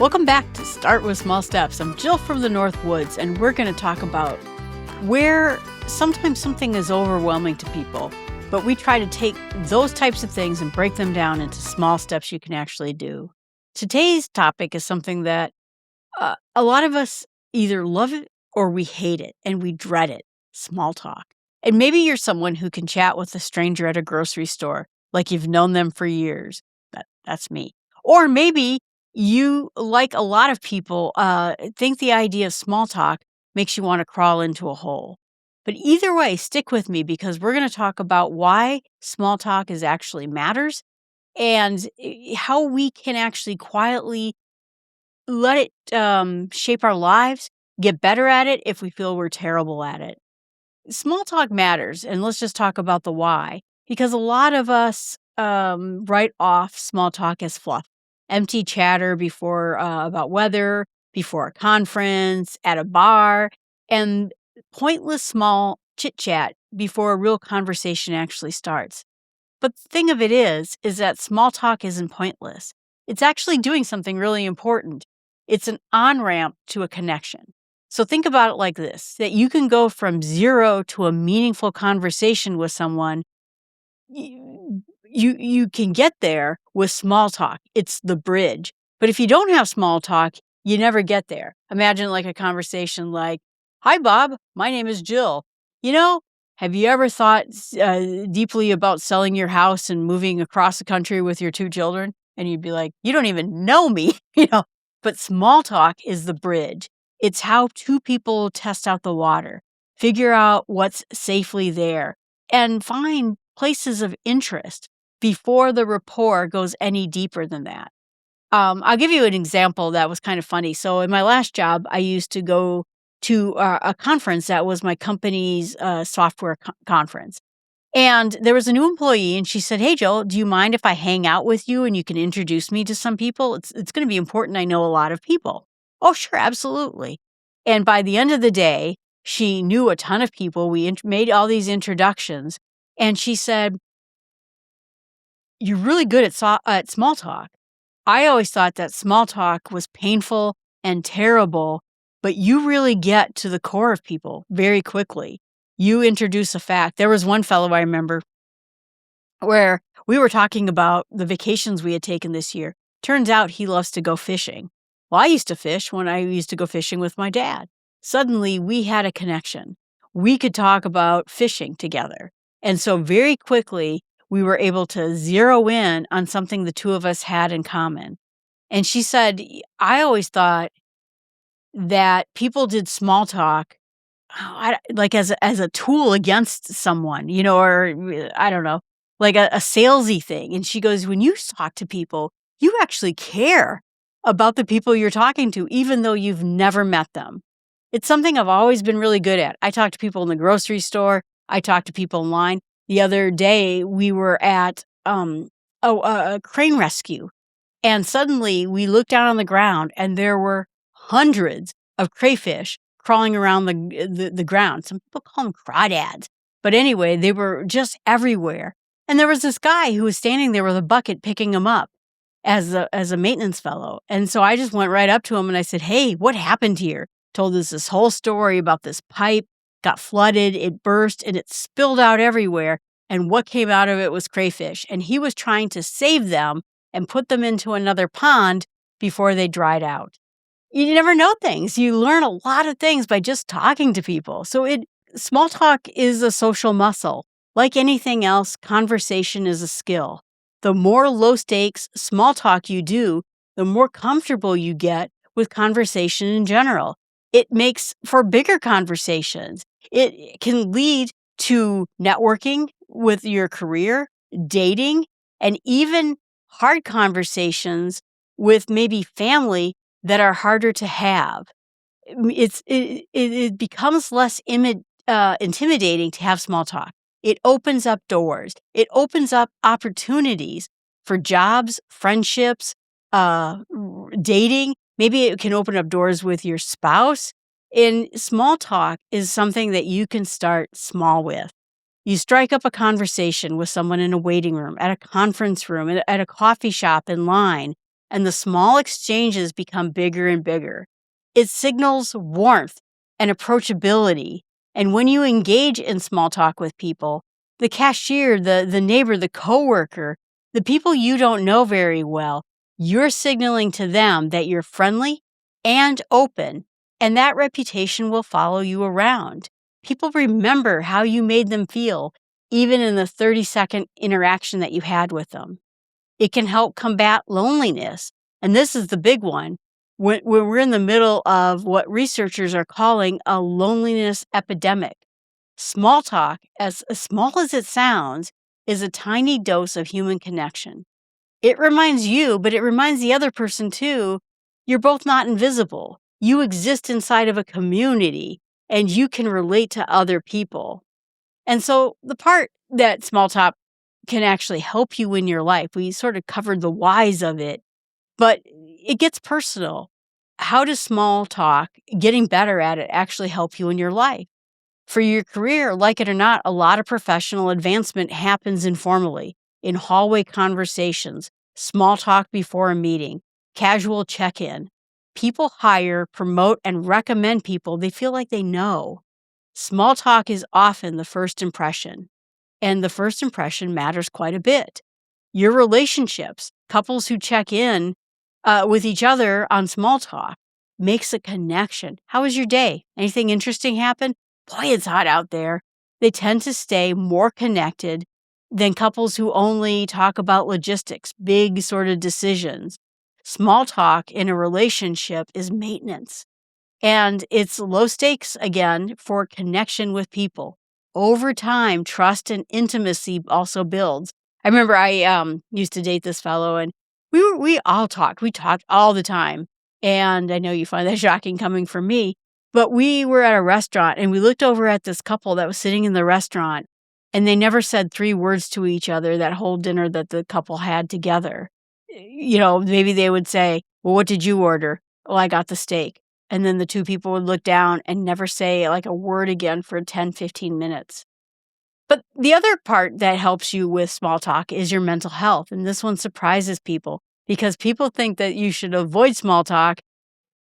Welcome back to Start with Small Steps. I'm Jill from the North Woods, and we're going to talk about where sometimes something is overwhelming to people, but we try to take those types of things and break them down into small steps you can actually do. Today's topic is something that a lot of us either love it or we hate it, and we dread it: small talk. And maybe you're someone who can chat with a stranger at a grocery store like you've known them for years. That's me. Or maybe you, like a lot of people, think the idea of small talk makes you want to crawl into a hole. But either way, stick with me because we're going to talk about why small talk is actually matters and how we can actually quietly let it shape our lives, get better at it if we feel we're terrible at it. Small talk matters, and let's just talk about the why, because a lot of us write off small talk as fluff. Empty chatter before about weather, before a conference, at a bar, and pointless small chit chat before a real conversation actually starts. But the thing of it is that small talk isn't pointless. It's actually doing something really important. It's an on-ramp to a connection. So think about it like this, that you can go from zero to a meaningful conversation with someone. You can get there with small talk. It's the bridge. But if you don't have small talk, you never get there. Imagine like a conversation like, "Hi, Bob. My name is Jill. Have you ever thought deeply about selling your house and moving across the country with your 2 children?" And you'd be like, "You don't even know me." But small talk is the bridge. It's how 2 people test out the water, figure out what's safely there, and find places of interest before the rapport goes any deeper than that. I'll give you an example that was kind of funny. So in my last job, I used to go to a conference that was my company's software conference. And there was a new employee, and she said, "Hey, Jill, do you mind if I hang out with you and you can introduce me to some people? It's going to be important. I know a lot of people." "Oh, sure, absolutely." And by the end of the day, she knew a ton of people. We made all these introductions, and she said, "You're really good at small talk. I always thought that small talk was painful and terrible, but you really get to the core of people very quickly. You introduce a fact." There was one fellow I remember where we were talking about the vacations we had taken this year. Turns out he loves to go fishing. Well, I used to fish when I used to go fishing with my dad. Suddenly, we had a connection. We could talk about fishing together. And so very quickly, we were able to zero in on something the 2 of us had in common. And she said, "I always thought that people did small talk like as a tool against someone, or I don't know, like a salesy thing." And she goes, "When you talk to people, you actually care about the people you're talking to, even though you've never met them." It's something I've always been really good at. I talk to people in the grocery store. I talk to people in line. The other day, we were at a crane rescue, and suddenly we looked down on the ground, and there were hundreds of crayfish crawling around the ground. Some people call them crawdads. But anyway, they were just everywhere. And there was this guy who was standing there with a bucket picking them up as a maintenance fellow. And so I just went right up to him and I said, "Hey, what happened here?" Told us this whole story about this pipe got flooded, it burst, and it spilled out everywhere. And what came out of it was crayfish. And he was trying to save them and put them into another pond before they dried out. You never know things. You learn a lot of things by just talking to people. So small talk is a social muscle. Like anything else, conversation is a skill. The more low stakes small talk you do, the more comfortable you get with conversation in general. It makes for bigger conversations. It can lead to networking with your career, dating, and even hard conversations with maybe family that are harder to have. It becomes less intimidating to have small talk. It opens up doors. It opens up opportunities for jobs, friendships, dating. Maybe it can open up doors with your spouse. And small talk is something that you can start small with. You strike up a conversation with someone in a waiting room, at a conference room, at a coffee shop, in line. and the small exchanges become bigger and bigger. It signals warmth and approachability. And when you engage in small talk with people, the cashier, the neighbor, the coworker, the people you don't know very well, you're signaling to them that you're friendly and open, and that reputation will follow you around. People remember how you made them feel, even in the 30-second interaction that you had with them. It can help combat loneliness. And this is the big one. When we're in the middle of what researchers are calling a loneliness epidemic, small talk, as small as it sounds, is a tiny dose of human connection. It reminds you, but it reminds the other person too, you're both not invisible. You exist inside of a community and you can relate to other people. And so the part that small talk can actually help you in your life, we sort of covered the whys of it, but it gets personal. How does small talk, getting better at it, actually help you in your life? For your career, like it or not, a lot of professional advancement happens informally, in hallway conversations, small talk before a meeting, casual check-in. People hire, promote, and recommend people they feel like they know. Small talk is often the first impression, and the first impression matters quite a bit. Your relationships, couples who check in with each other on small talk, makes a connection. How was your day? Anything interesting happen? Boy, it's hot out there. They tend to stay more connected than couples who only talk about logistics, big sort of decisions. Small talk in a relationship is maintenance. And it's low stakes, again, for connection with people. Over time, trust and intimacy also builds. I remember I used to date this fellow, and we all talked. We talked all the time. And I know you find that shocking coming from me, but we were at a restaurant and we looked over at this couple that was sitting in the restaurant, and they never said 3 words to each other that whole dinner that the couple had together. Maybe they would say, "Well, what did you order?" "Well, I got the steak." And then the 2 people would look down and never say like a word again for 10, 15 minutes. But the other part that helps you with small talk is your mental health. And this one surprises people because people think that you should avoid small talk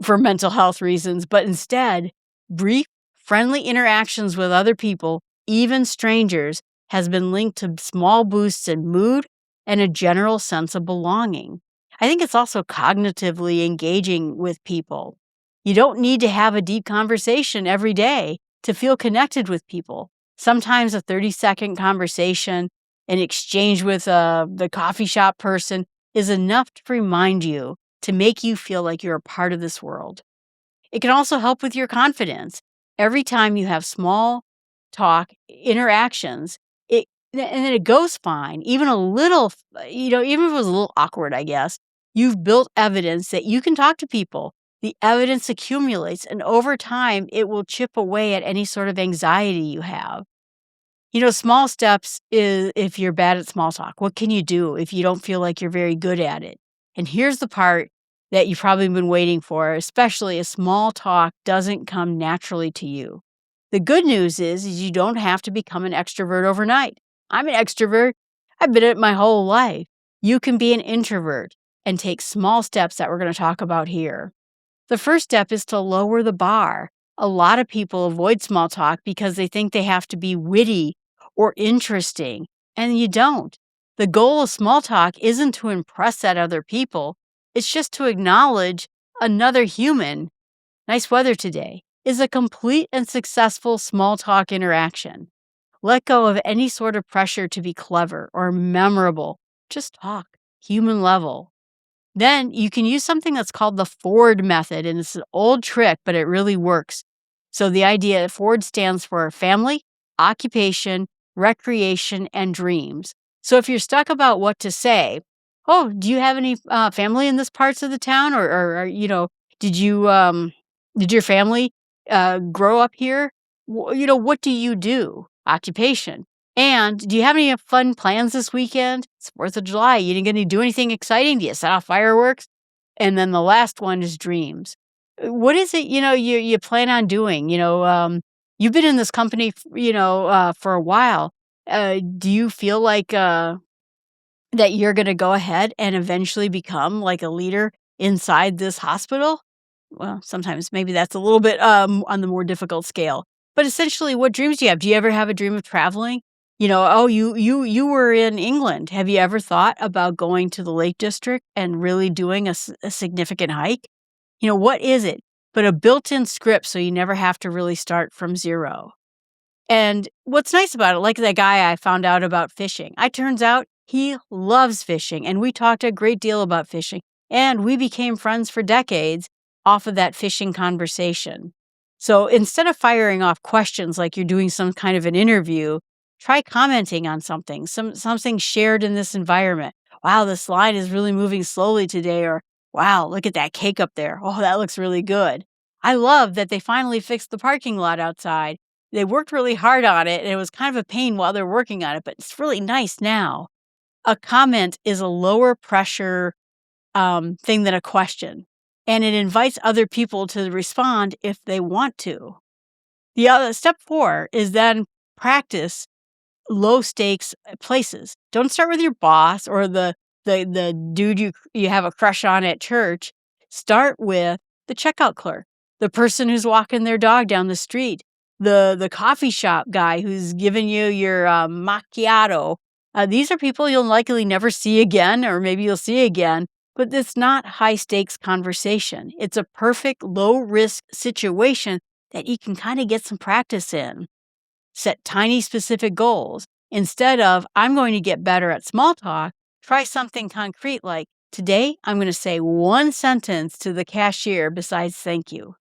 for mental health reasons, but instead, brief, friendly interactions with other people, even strangers, has been linked to small boosts in mood and a general sense of belonging. I think it's also cognitively engaging with people. You don't need to have a deep conversation every day to feel connected with people. Sometimes a 30-second conversation, an exchange with the coffee shop person is enough to remind you, to make you feel like you're a part of this world. It can also help with your confidence. Every time you have small talk interactions, and then it goes fine, even a little, even if it was a little awkward, I guess, you've built evidence that you can talk to people. The evidence accumulates, and over time, it will chip away at any sort of anxiety you have. Small steps is if you're bad at small talk. What can you do if you don't feel like you're very good at it? And here's the part that you've probably been waiting for, especially if small talk doesn't come naturally to you. The good news is you don't have to become an extrovert overnight. I'm an extrovert. I've been it my whole life. You can be an introvert and take small steps that we're going to talk about here. The first step is to lower the bar. A lot of people avoid small talk because they think they have to be witty or interesting, and you don't. The goal of small talk isn't to impress at other people. It's just to acknowledge another human. Nice weather today is a complete and successful small talk interaction. Let go of any sort of pressure to be clever or memorable. Just talk, human level. Then you can use something that's called the Ford method, and it's an old trick, but it really works. So the idea, Ford stands for family, occupation, recreation, and dreams. So if you're stuck about what to say, "Oh, do you have any family in this parts of the town, or did your family grow up here? What do you do?" Occupation. "And do you have any fun plans this weekend? It's 4th of July. You didn't get to do anything exciting? Do you set off fireworks?" And then the last one is dreams. What is it, you plan on doing? You've been in this company, for a while. Do you feel like that you're going to go ahead and eventually become like a leader inside this hospital? Well, sometimes maybe that's a little bit on the more difficult scale. But essentially, what dreams do you have? Do you ever have a dream of traveling? You were in England. Have you ever thought about going to the Lake District and really doing a significant hike? What is it but a built-in script so you never have to really start from zero? And what's nice about it, like that guy I found out about fishing, it turns out he loves fishing, and we talked a great deal about fishing, and we became friends for decades off of that fishing conversation. So instead of firing off questions like you're doing some kind of an interview, try commenting on something shared in this environment. Wow, this line is really moving slowly today, or wow, look at that cake up there. Oh, that looks really good. I love that they finally fixed the parking lot outside. They worked really hard on it, and it was kind of a pain while they're working on it, but it's really nice now. A comment is a lower pressure thing than a question, and it invites other people to respond if they want to. The other step 4 is then practice low stakes places. Don't start with your boss or the dude you have a crush on at church. Start with the checkout clerk, the person who's walking their dog down the street, the coffee shop guy who's giving you your macchiato. These are people you'll likely never see again, or maybe you'll see again, but it's not high stakes conversation. It's a perfect low risk situation that you can kind of get some practice in. Set tiny specific goals. Instead of, I'm going to get better at small talk, try something concrete like, today I'm going to say one sentence to the cashier besides thank you.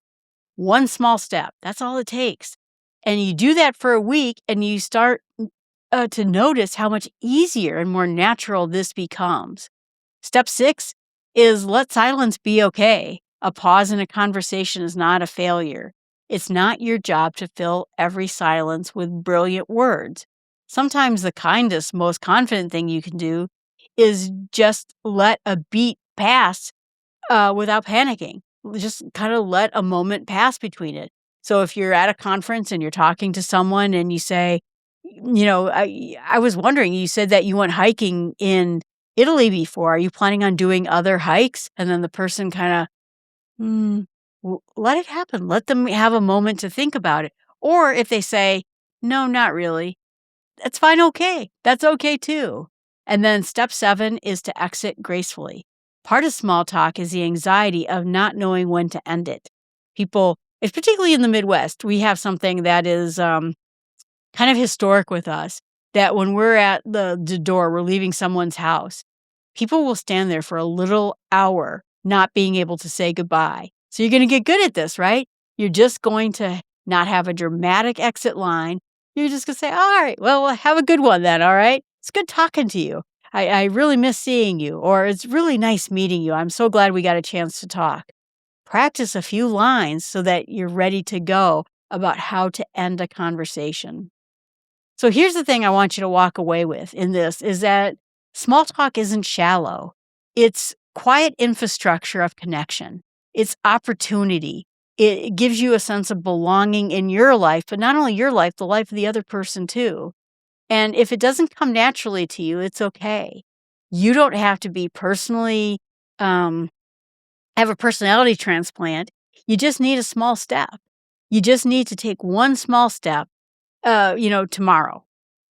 One small step. That's all it takes. And you do that for a week and you start to notice how much easier and more natural this becomes. Step 6 is let silence be okay. A pause in a conversation is not a failure. It's not your job to fill every silence with brilliant words. Sometimes the kindest, most confident thing you can do is just let a beat pass without panicking. Just kind of let a moment pass between it. So if you're at a conference and you're talking to someone and you say, I was wondering, you said that you went hiking in Italy before. Are you planning on doing other hikes? And then the person kind of, let it happen. Let them have a moment to think about it. Or if they say, no, not really, that's fine. Okay. That's okay too. And then step 7 is to exit gracefully. Part of small talk is the anxiety of not knowing when to end it. People, it's particularly in the Midwest, we have something that is kind of historic with us, that when we're at the door, we're leaving someone's house, people will stand there for a little hour not being able to say goodbye. So you're going to get good at this, right? You're just going to not have a dramatic exit line. You're just going to say, all right, well, have a good one then, all right? It's good talking to you. I really miss seeing you, or it's really nice meeting you. I'm so glad we got a chance to talk. Practice a few lines so that you're ready to go about how to end a conversation. So here's the thing I want you to walk away with in this is that small talk isn't shallow. It's quiet infrastructure of connection. It's opportunity. It gives you a sense of belonging in your life, but not only your life, the life of the other person too. And if it doesn't come naturally to you, it's okay. You don't have to be personally, have a personality transplant. You just need a small step. You just need to take one small step, tomorrow.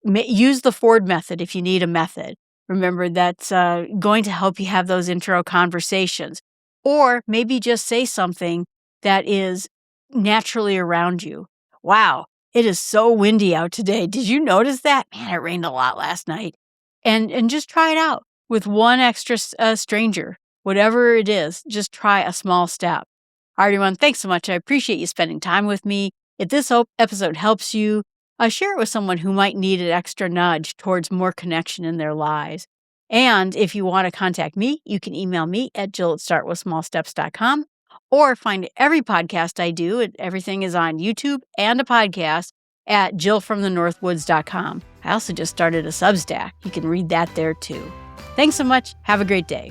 Use the Ford method if you need a method. Remember, that's going to help you have those intro conversations. Or maybe just say something that is naturally around you. Wow, it is so windy out today. Did you notice that? Man, it rained a lot last night. And just try it out with one extra stranger. Whatever it is, just try a small step. All right, everyone, thanks so much. I appreciate you spending time with me. If this episode helps you, share it with someone who might need an extra nudge towards more connection in their lives. And if you want to contact me, you can email me at jill@startwithsmallsteps.com or find every podcast I do. Everything is on YouTube and a podcast at jillfromthenorthwoods.com. I also just started a Substack. You can read that there too. Thanks so much. Have a great day.